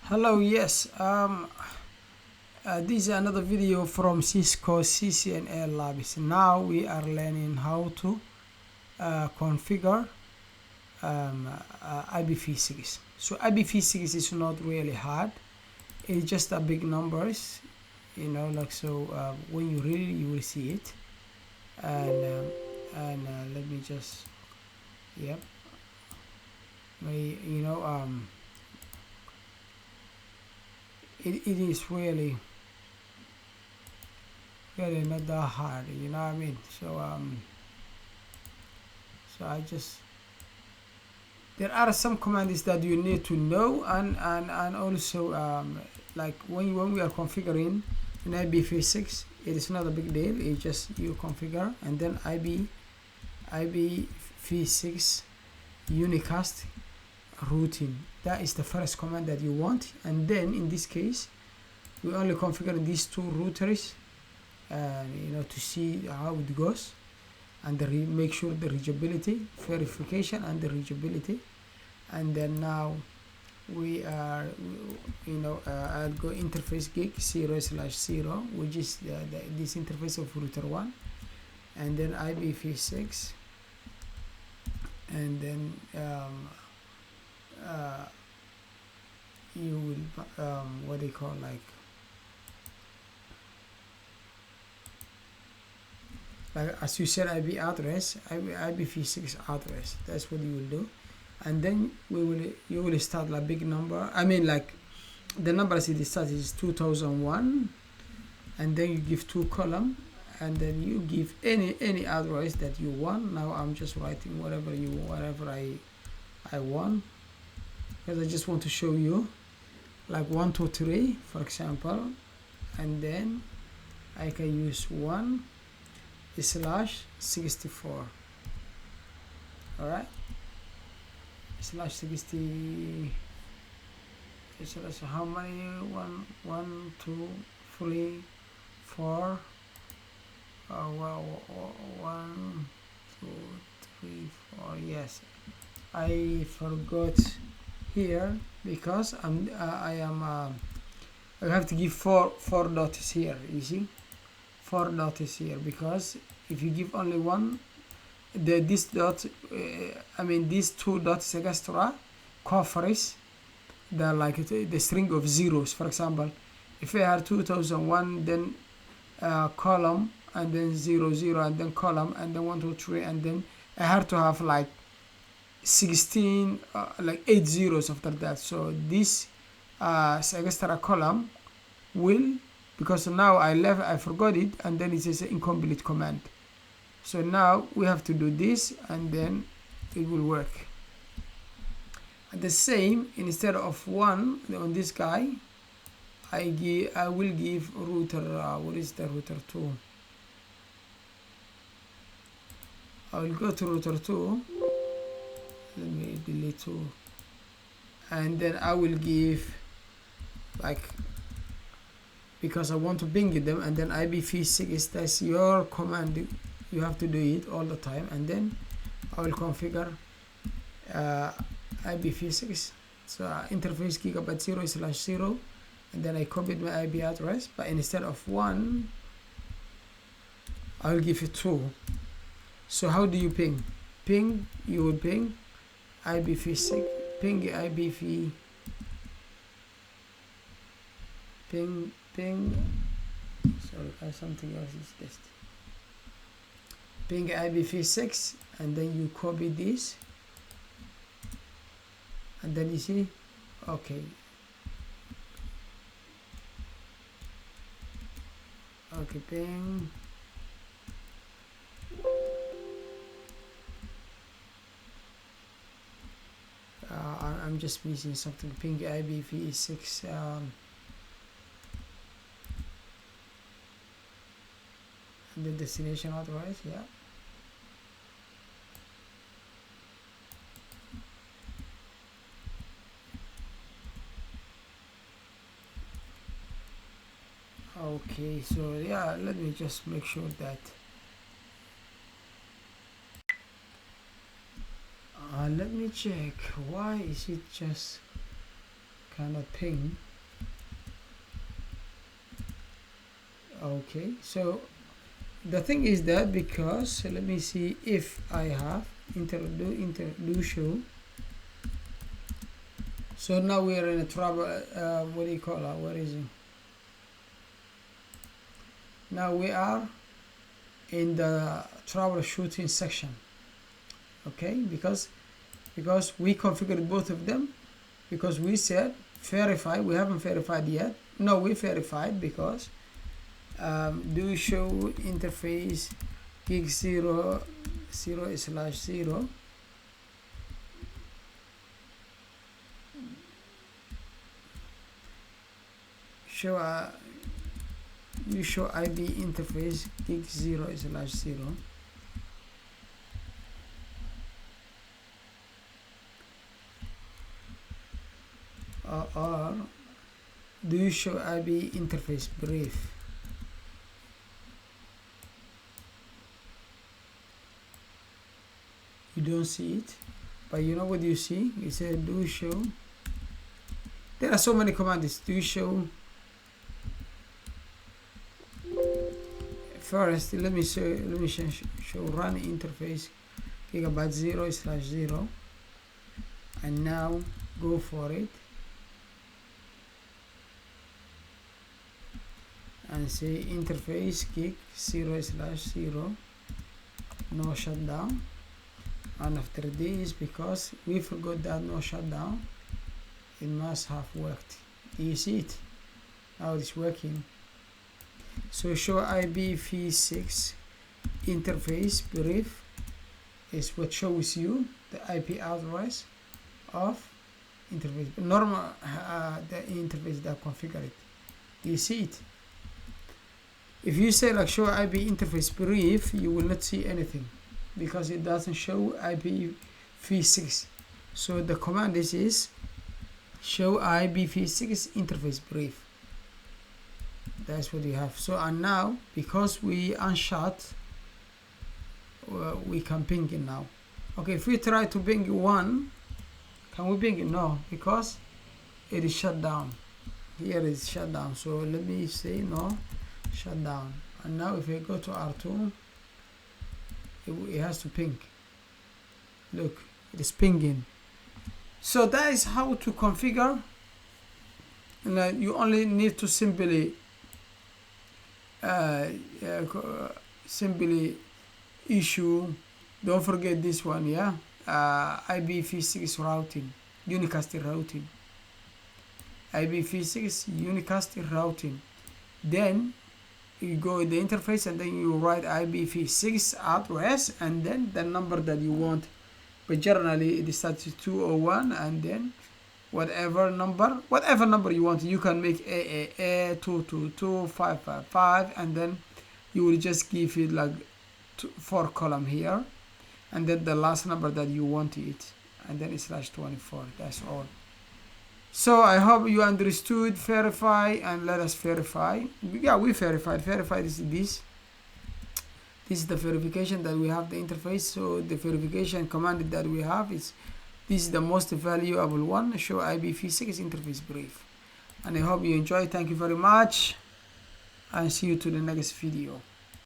Hello, yes. This is another video from Cisco CCNA labs. Now we are learning how to configure IPv6. So IPv6 is not really hard. It's just a big numbers, like so. When you read it, you will see it. And let me just, yep. It is really not that hard, you know what I mean? So I just, there are some commands that you need to know, and also like when we are configuring in IPv6, it is not a big deal. It's just you configure and then IPv6 unicast routing. That is the first command that you want, and then in this case we only configure these two routers to see how it goes, and make sure the reachability verification and the reachability. And then now we are I'll go interface gig 0/0, which is this interface of router 1, and then IPv6, and then you will what they call like as you said IP address, IPv6 address. That's what you will do, and then you will start like big number. I mean, like the numbers it starts is 2001, and then you give 2 column, and then you give any address that you want. Now I'm just writing whatever I want, because I just want to show you like 1 2 3 for example, and then I can use 1/64. all right, /60. So how many? 1 2 3 4 1 2 3 4. Yes, I forgot here because I have to give four dots here. You see, 4 dots here, because if you give only one, this dot these 2 dots extra covers the string of zeros. For example, if I had 2001, then column, and then 0 0, and then column, and then 1 2 3, and then I have to have like 16 like 8 zeros after that. So this extra column will, because now I forgot it, and then it says incomplete command. So now we have to do this, and then it will work. And the same, instead of 1 on this guy, I will give router what is the router 2? I will go to router 2. Let me delete 2, and then I will give, like, because I want to ping them, and then IPv6, that's your command, you have to do it all the time. And then I will configure IPv6, so interface gigabyte 0/0, and then I copied my IP address, but instead of 1 I will give it 2. So how do you ping? You will ping IPv6, ping sorry, something else is this. Ping IPv6, and then you copy this, and then you see, okay, ping. I'm just missing something. Ping IPv6 and the destination address. Yeah, okay. So yeah, let me just make sure that let me check. Why is it just cannot ping. Okay, so the thing is that because let me see if I have do show. So now we are in a trouble. What do you call it? Where is it? Now we are in the troubleshooting section. Okay, because we configured both of them, because we said verify. We haven't verified yet. No, we verified because do show interface gig 0/0 show you show IB interface gig 0/0 or do you show IB interface brief. You don't see it, but you know what you see? It said do show. There are so many commands. Do show. First, let me show run interface gigabyte 0/0, and now go for it and say interface gig 0/0, no shutdown. And after this, because we forgot that no shutdown, it must have worked. Do you see it? Now it's working. So show IPv6 interface brief is what shows you the IP address of interface, normal the interface that configured. Do you see it? If you say like show IP interface brief, you will not see anything because it doesn't show IPv6. So the command is show IPv6 interface brief. That's what you have. So and now because we unshut, we can ping it now. Okay, if we try to ping one, can we ping it? No, because it is shut down. Here it is shut down. So let me say no shut down. And now if I go to R2, it has to ping. Look, it is pinging. So that is how to configure, and you only need to simply issue, don't forget this one, yeah, IPv6 routing, unicast routing, IPv6 unicast routing. Then you go in the interface and then you write IPv6 address and then the number that you want, but generally it starts with 201 and then whatever number you want. You can make AAA 222 555 and then you will just give it like 4 column here and then the last number that you want it and then it's /24. That's all. So I hope you understood. Verify and let us verify. Yeah, we verified. Verified is this is the verification that we have the interface. So the verification command that we have is this is the most valuable one, show IPv6 interface brief. And I hope you enjoy. Thank you very much and see you to the next video.